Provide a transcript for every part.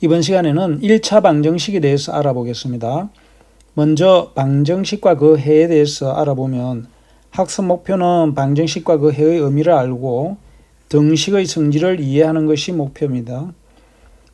이번 시간에는 1차 방정식에 대해서 알아보겠습니다. 먼저 방정식과 그 해에 대해서 알아보면 학습 목표는 방정식과 그 해의 의미를 알고 등식의 성질을 이해하는 것이 목표입니다.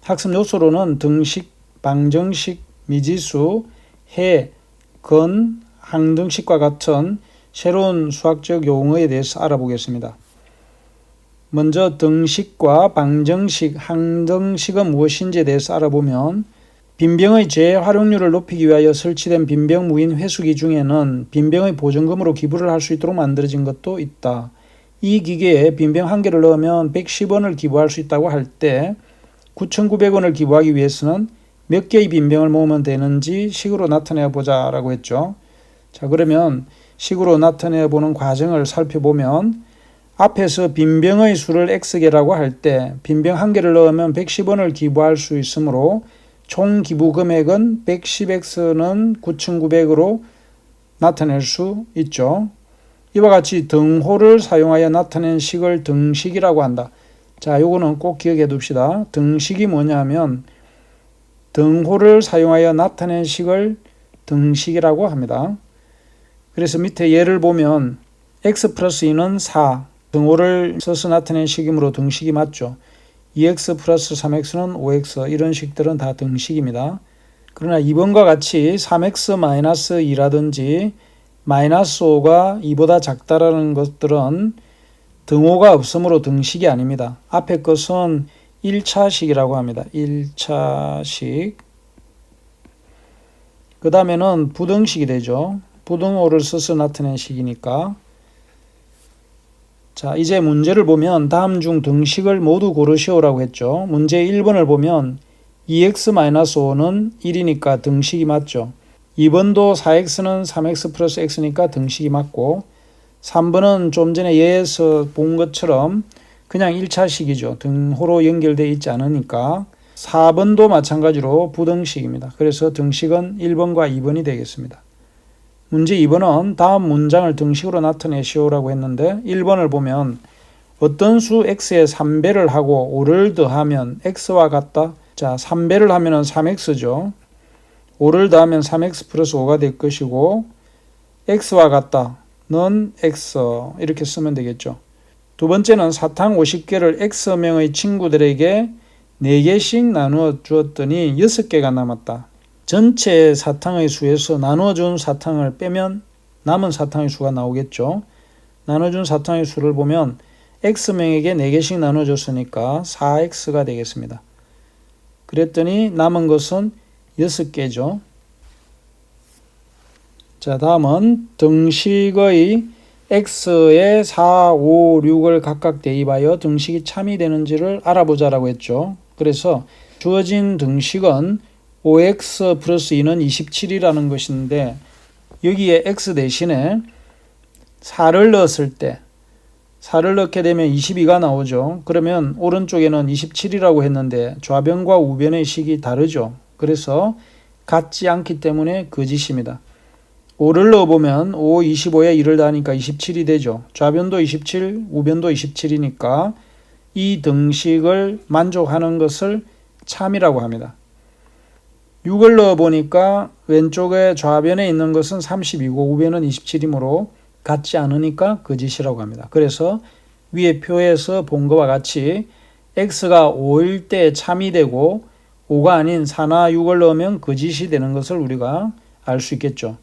학습 요소로는 등식, 방정식, 미지수, 해, 근, 항등식과 같은 새로운 수학적 용어에 대해서 알아보겠습니다. 먼저 등식과 방정식, 항등식은 무엇인지에 대해서 알아보면 빈병의 재활용률을 높이기 위하여 설치된 빈병 무인 회수기 중에는 빈병의 보증금으로 기부를 할 수 있도록 만들어진 것도 있다. 이 기계에 빈병 한 개를 넣으면 110원을 기부할 수 있다고 할 때 9,900원을 기부하기 위해서는 몇 개의 빈병을 모으면 되는지 식으로 나타내 보자 라고 했죠. 자, 그러면 식으로 나타내 보는 과정을 살펴보면 앞에서 빈병의 수를 X개라고 할 때 빈병 한 개를 넣으면 110원을 기부할 수 있으므로 총 기부 금액은 110X는 9,900으로 나타낼 수 있죠. 이와 같이 등호를 사용하여 나타낸 식을 등식이라고 한다. 자, 요거는 꼭 기억해 둡시다. 등식이 뭐냐면 등호를 사용하여 나타낸 식을 등식이라고 합니다. 그래서 밑에 예를 보면 x 플러스 2는 4, 등호를 써서 나타낸 식이므로 등식이 맞죠. 2x 플러스 3x는 5x, 이런 식들은 다 등식입니다. 그러나 2번과 같이 3x 마이너스 2라든지 마이너스 5가 2보다 작다라는 것들은 등호가 없으므로 등식이 아닙니다. 앞에 것은 1차식이라고 합니다. 1차식. 그 다음에는 부등식이 되죠. 부등호를 써서 나타낸 식이니까. 자, 이제 문제를 보면 다음 중 등식을 모두 고르시오라고 했죠. 문제 1번을 보면 2x-5는 1이니까 등식이 맞죠. 2번도 4x는 3x 플러스 x니까 등식이 맞고 3번은 좀 전에 예에서 본 것처럼 그냥 1차식이죠. 등호로 연결되어 있지 않으니까 4번도 마찬가지로 부등식입니다. 그래서 등식은 1번과 2번이 되겠습니다. 문제 2번은 다음 문장을 등식으로 나타내시오라고 했는데 1번을 보면 어떤 수 x에 3배를 하고 5를 더하면 x와 같다. 자, 3배를 하면 3x죠. 5를 더하면 3x 플러스 5가 될 것이고 x와 같다는 x 이렇게 쓰면 되겠죠. 두 번째는 사탕 50개를 x명의 친구들에게 4개씩 나누어 주었더니 6개가 남았다. 전체 사탕의 수에서 나눠준 사탕을 빼면 남은 사탕의 수가 나오겠죠. 나눠준 사탕의 수를 보면 x명에게 4개씩 나눠줬으니까 4x가 되겠습니다. 그랬더니 남은 것은 6개죠. 자, 다음은 등식의 x에 4, 5, 6을 각각 대입하여 등식이 참이 되는지를 알아보자라고 했죠. 그래서 주어진 등식은 5x 플러스 2는 27이라는 것인데 여기에 x 대신에 4를 넣었을 때 4를 넣게 되면 22가 나오죠. 그러면 오른쪽에는 27이라고 했는데 좌변과 우변의 식이 다르죠. 그래서 같지 않기 때문에 거짓입니다. 5를 넣어보면 5, 25에 1을 더하니까 27이 되죠. 좌변도 27, 우변도 27이니까 이 등식을 만족하는 것을 참이라고 합니다. 6을 넣어보니까 왼쪽에 좌변에 있는 것은 30이고 우변은 27이므로 같지 않으니까 거짓이라고 합니다. 그래서 위에 표에서 본 것과 같이 x가 5일 때 참이 되고 5가 아닌 4나 6을 넣으면 거짓이 되는 것을 우리가 알 수 있겠죠.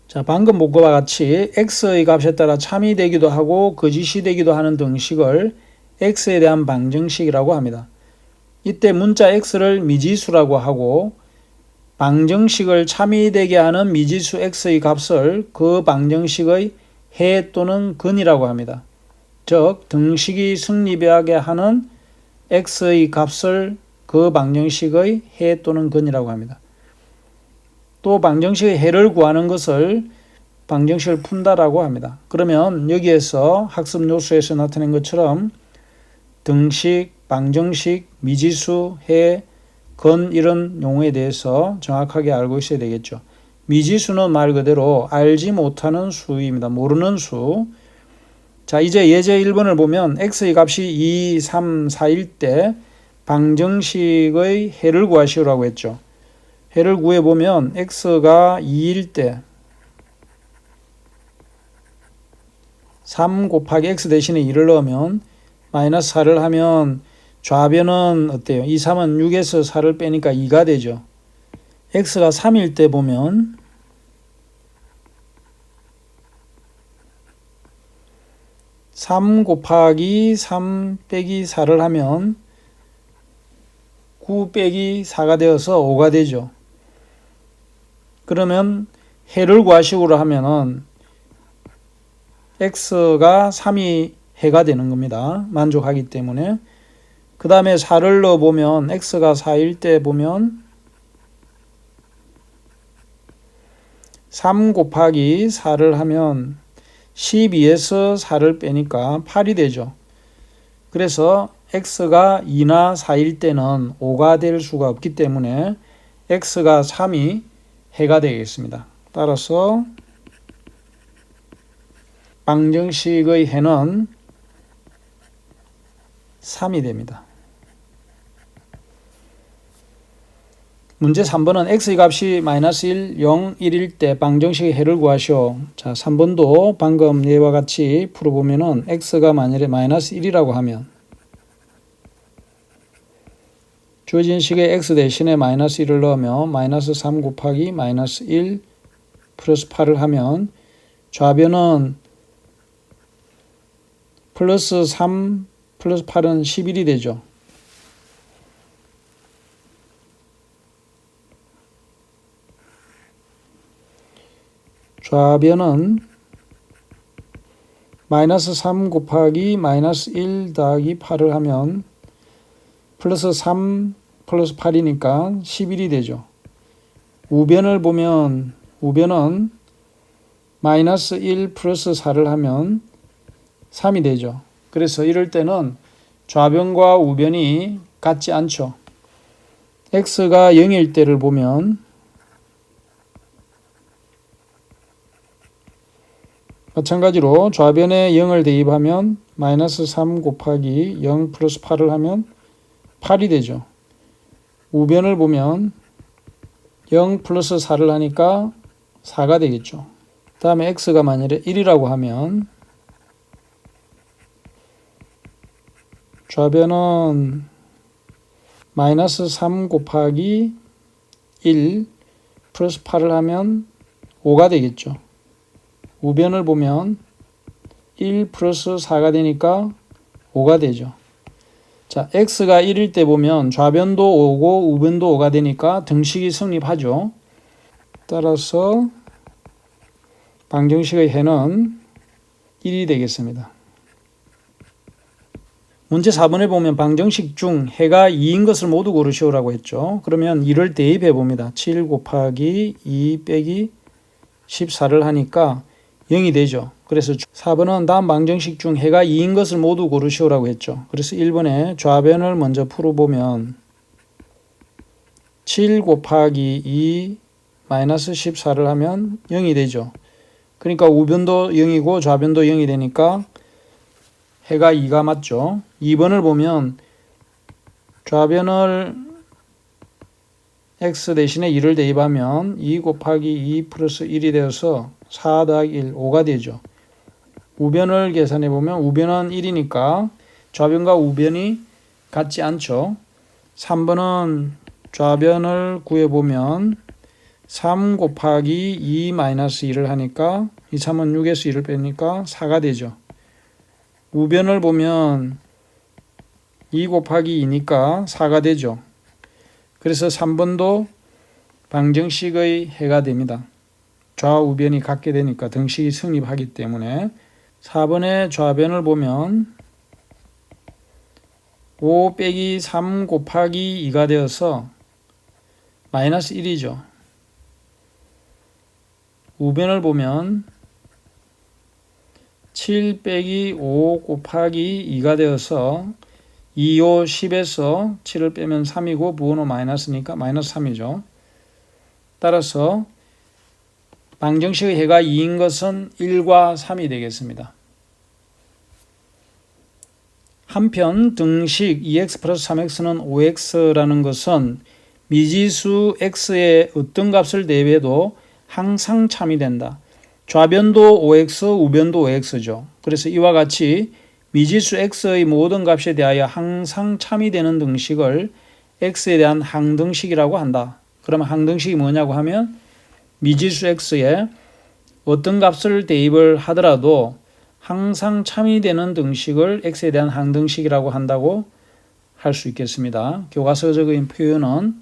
자, 방금 본 것과 같이 x의 값에 따라 참이 되기도 하고 거짓이 되기도 하는 등식을 x에 대한 방정식이라고 합니다. 이때 문자 x를 미지수라고 하고 방정식을 참이 되게 하는 미지수 x의 값을 그 방정식의 해 또는 근이라고 합니다. 즉 등식이 승리하게 하는 x의 값을 그 방정식의 해 또는 근이라고 합니다. 또 방정식의 해를 구하는 것을 방정식을 푼다라고 합니다. 그러면 여기에서 학습 요소에서 나타낸 것처럼 등식, 방정식, 미지수, 해, 근 이런 용어에 대해서 정확하게 알고 있어야 되겠죠. 미지수는 말 그대로 알지 못하는 수입니다. 모르는 수. 자, 이제 예제 1번을 보면 x의 값이 2, 3, 4일 때 방정식의 해를 구하시오라고 했죠. 해를 구해보면 x가 2일 때 3 곱하기 x 대신에 2를 넣으면 마이너스 4를 하면 좌변은 어때요? 2, 3은 6에서 4를 빼니까 2가 되죠. x가 3일 때 보면 3 곱하기 3 빼기 4를 하면 9 빼기 4가 되어서 5가 되죠. 그러면 해를 구하식으로 하면은 x가 3이 해가 되는 겁니다. 만족하기 때문에. 그 다음에 4를 넣어보면 x가 4일 때 보면 3 곱하기 4를 하면 12에서 4를 빼니까 8이 되죠. 그래서 x가 2나 4일 때는 5가 될 수가 없기 때문에 x가 3이 해가 되겠습니다. 따라서 방정식의 해는 3이 됩니다. 문제 3번은 x의 값이 마이너스 1, 0, 1일 때 방정식의 해를 구하시오. 자, 3번도 방금 예와 같이 풀어보면은 x가 만일에 마이너스 1이라고 하면 주어진 식의 x 대신에 마이너스 1을 넣으면 마이너스 3 곱하기 마이너스 1 플러스 8을 하면 좌변은 플러스 3 플러스 8은 11이 되죠. 좌변은 마이너스 3 곱하기 마이너스 1 더하기 8을 하면 플러스 3 플러스 8이니까 11이 되죠. 우변을 보면 우변은 마이너스 1 플러스 4를 하면 3이 되죠. 그래서 이럴 때는 좌변과 우변이 같지 않죠. x가 0일 때를 보면 마찬가지로 좌변에 0을 대입하면 마이너스 3 곱하기 0 플러스 8을 하면 8이 되죠. 우변을 보면 0 플러스 4를 하니까 4가 되겠죠. 그 다음에 x가 만일에 1이라고 하면 좌변은 마이너스 3 곱하기 1 플러스 8을 하면 5가 되겠죠. 우변을 보면 1 플러스 4가 되니까 5가 되죠. 자, x가 1일 때 보면 좌변도 5고 우변도 5가 되니까 등식이 성립하죠. 따라서 방정식의 해는 1이 되겠습니다. 문제 4번에 보면 방정식 중 해가 2인 것을 모두 고르시오라고 했죠. 그러면 2를 대입해 봅니다. 7 곱하기 2 빼기 14를 하니까 0이 되죠. 그래서 4번은 다음 방정식 중 해가 2인 것을 모두 고르시오라고 했죠. 그래서 1번에 좌변을 먼저 풀어보면 7 곱하기 2 마이너스 14를 하면 0이 되죠. 그러니까 우변도 0이고 좌변도 0이 되니까 해가 2가 맞죠. 2번을 보면 좌변을 x 대신에 2를 대입하면 2 곱하기 2 플러스 1이 되어서 4 더하기 1, 5가 되죠. 우변을 계산해 보면 우변은 1이니까 좌변과 우변이 같지 않죠. 3번은 좌변을 구해보면 3 곱하기 2 마이너스 1을 하니까 2, 3은 6에서 1을 빼니까 4가 되죠. 우변을 보면 2 곱하기 2니까 4가 되죠. 그래서 3번도 방정식의 해가 됩니다. 좌우변이 같게 되니까 등식이 성립하기 때문에 4번의 좌변을 보면 5 빼기 3 곱하기 2가 되어서 마이너스 1이죠. 우변을 보면 7 빼기 5 곱하기 2가 되어서 2, 5, 10에서 7을 빼면 3이고 부호는 마이너스니까 마이너스 3이죠. 따라서 방정식의 해가 2인 것은 1과 3이 되겠습니다. 한편 등식 2x 플러스 3x는 5x라는 것은 미지수 x의 어떤 값을 대입해도 항상 참이 된다. 좌변도 5x, 우변도 5x죠. 그래서 이와 같이 미지수 x의 모든 값에 대하여 항상 참이 되는 등식을 x에 대한 항등식이라고 한다. 그러면 항등식이 뭐냐고 하면 미지수 x에 어떤 값을 대입을 하더라도 항상 참이 되는 등식을 x에 대한 항등식이라고 한다고 할 수 있겠습니다. 교과서적인 표현은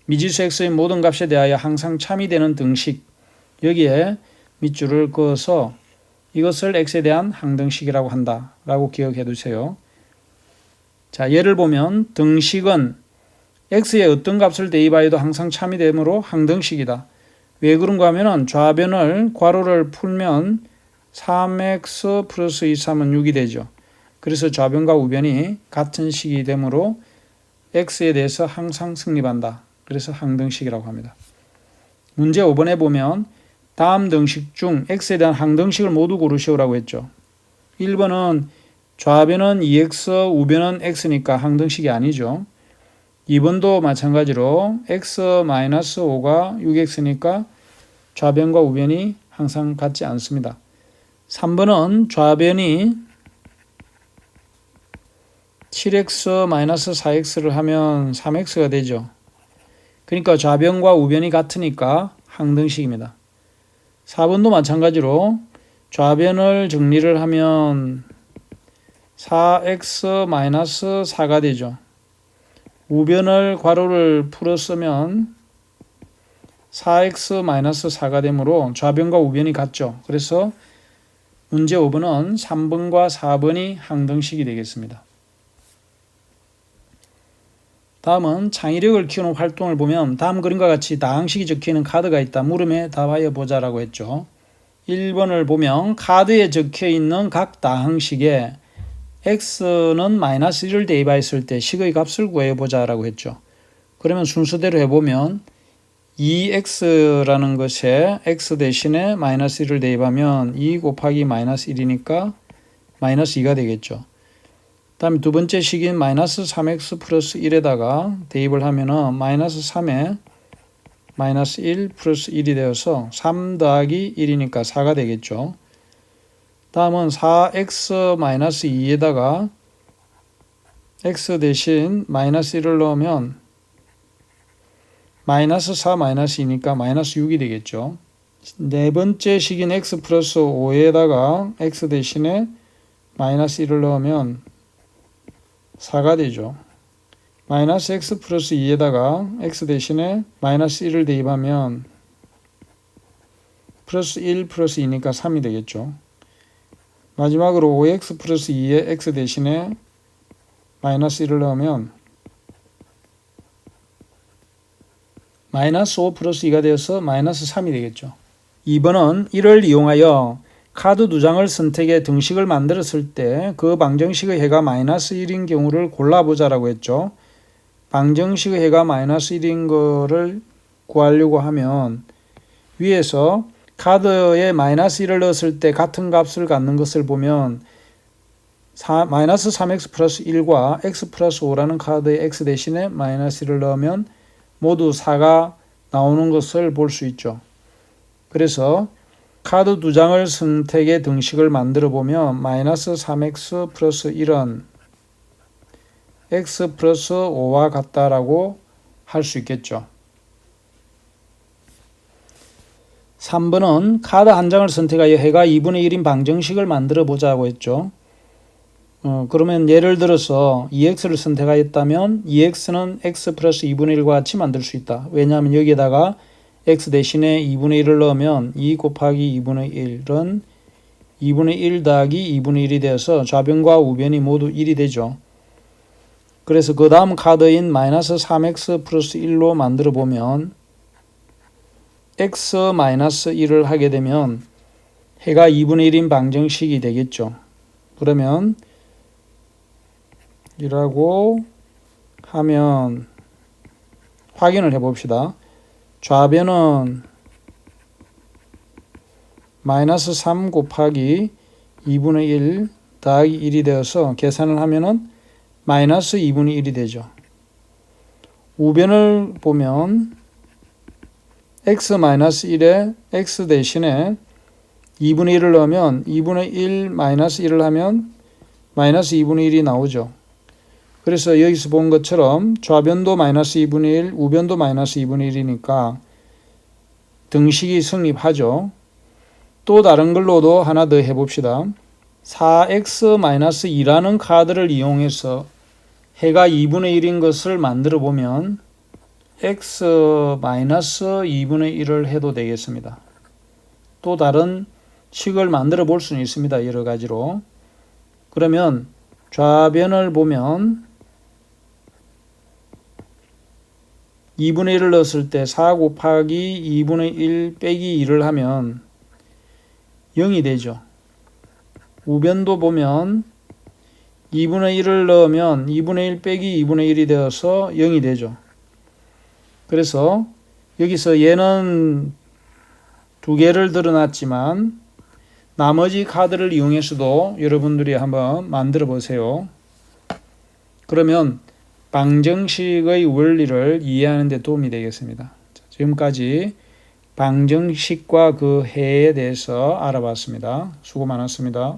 미지수 x의 모든 값에 대하여 항상 참이 되는 등식, 여기에 밑줄을 그어서 이것을 x에 대한 항등식이라고 한다라고 기억해 두세요. 자, 예를 보면 등식은 x의 어떤 값을 대입하여도 항상 참이 되므로 항등식이다. 왜 그런가 하면 좌변을 괄호를 풀면 3x 플러스 2, 3은 6이 되죠. 그래서 좌변과 우변이 같은 식이 되므로 x에 대해서 항상 승립한다. 그래서 항등식이라고 합니다. 문제 5번에 보면 다음 등식 중 x에 대한 항등식을 모두 고르시오라고 했죠. 1번은 좌변은 2x, 우변은 x니까 항등식이 아니죠. 2번도 마찬가지로 x-5가 6x니까 좌변과 우변이 항상 같지 않습니다. 3번은 좌변이 7x-4x를 하면 3x가 되죠. 그러니까 좌변과 우변이 같으니까 항등식입니다. 4번도 마찬가지로 좌변을 정리를 하면 4x-4가 되죠. 우변을 괄호를 풀어 쓰면 4x-4가 되므로 좌변과 우변이 같죠. 그래서 문제 5번은 3번과 4번이 항등식이 되겠습니다. 다음은 창의력을 키우는 활동을 보면 다음 그림과 같이 다항식이 적혀있는 카드가 있다. 물음에 답하여 보자라고 했죠. 1번을 보면 카드에 적혀있는 각 다항식에 x는 마이너스 1을 대입하였을 때 식의 값을 구해보자라고 했죠. 그러면 순서대로 해보면 2x라는 것에 x 대신에 마이너스 1을 대입하면 2 곱하기 마이너스 1이니까 마이너스 2가 되겠죠. 다음 두 번째 식인 마이너스 3x 플러스 1에다가 대입을 하면은 마이너스 3에 마이너스 1 플러스 1이 되어서 3 더하기 1이니까 4가 되겠죠. 다음은 4x 마이너스 2에다가 x 대신 마이너스 1을 넣으면 마이너스 4 마이너스 2니까 마이너스 6이 되겠죠. 네 번째 식인 x 플러스 5에다가 x 대신에 마이너스 1을 넣으면 4가 되죠. 마이너스 x 플러스 2에다가 x 대신에 마이너스 1을 대입하면 플러스 1 플러스 2니까 3이 되겠죠. 마지막으로 5x 플러스 2에 x 대신에 마이너스 1을 넣으면 마이너스 5 플러스 2가 되어서 마이너스 3이 되겠죠. 2번은 이를 이용하여 카드 2장을 선택해 등식을 만들었을 때 그 방정식의 해가 마이너스 1인 경우를 골라보자라고 했죠. 방정식의 해가 마이너스 1인 거를 구하려고 하면 위에서 카드에 마이너스 1을 넣었을 때 같은 값을 갖는 것을 보면 마이너스 3x 플러스 1과 x 플러스 5라는 카드에 x 대신에 마이너스 1을 넣으면 모두 4가 나오는 것을 볼 수 있죠. 그래서 카드 2장을 선택해 등식을 만들어 보면 마이너스 3x 플러스 1은 x 플러스 5와 같다라고 할 수 있겠죠. 3번은 카드 한 장을 선택하여 해가 2분의 1인 방정식을 만들어 보자고 했죠. 그러면 예를 들어서 2x를 선택하였다면 2x는 x 플러스 2분의 1과 같이 만들 수 있다. 왜냐하면 여기에다가 x 대신에 2분의 1을 넣으면 2 곱하기 2분의 1은 2분의 1 더하기 2분의 1이 되어서 좌변과 우변이 모두 1이 되죠. 그래서 그 다음 카드인 마이너스 3x 플러스 1로 만들어 보면 x 마이너스 1을 하게 되면 해가 2분의 1인 방정식이 되겠죠. 그러면 이라고 하면 확인을 해봅시다. 좌변은 마이너스 3 곱하기 2분의 1 더하기 1이 되어서 계산을 하면은 마이너스 2분의 1이 되죠. 우변을 보면 x-1에 x 대신에 2분의 1을 넣으면 2분의 1 마이너스 1을 하면 마이너스 2분의 1이 나오죠. 그래서 여기서 본 것처럼 좌변도 마이너스 2분의 1, 우변도 마이너스 2분의 1이니까 등식이 성립하죠. 또 다른 걸로도 하나 더 해봅시다. 4x-2라는 카드를 이용해서 해가 2분의 1인 것을 만들어 보면 x-2분의 1을 해도 되겠습니다. 또 다른 식을 만들어 볼 수는 있습니다. 여러 가지로. 그러면 좌변을 보면 2분의 1을 넣었을 때 4 곱하기 2분의 1 빼기 2를 하면 0이 되죠. 우변도 보면 2분의 1을 넣으면 2분의 1 빼기 2분의 1이 되어서 0이 되죠. 그래서 여기서 얘는 두 개를 드러났지만 나머지 카드를 이용해서도 여러분들이 한번 만들어 보세요. 그러면 방정식의 원리를 이해하는 데 도움이 되겠습니다. 지금까지 방정식과 그 해에 대해서 알아봤습니다. 수고 많았습니다.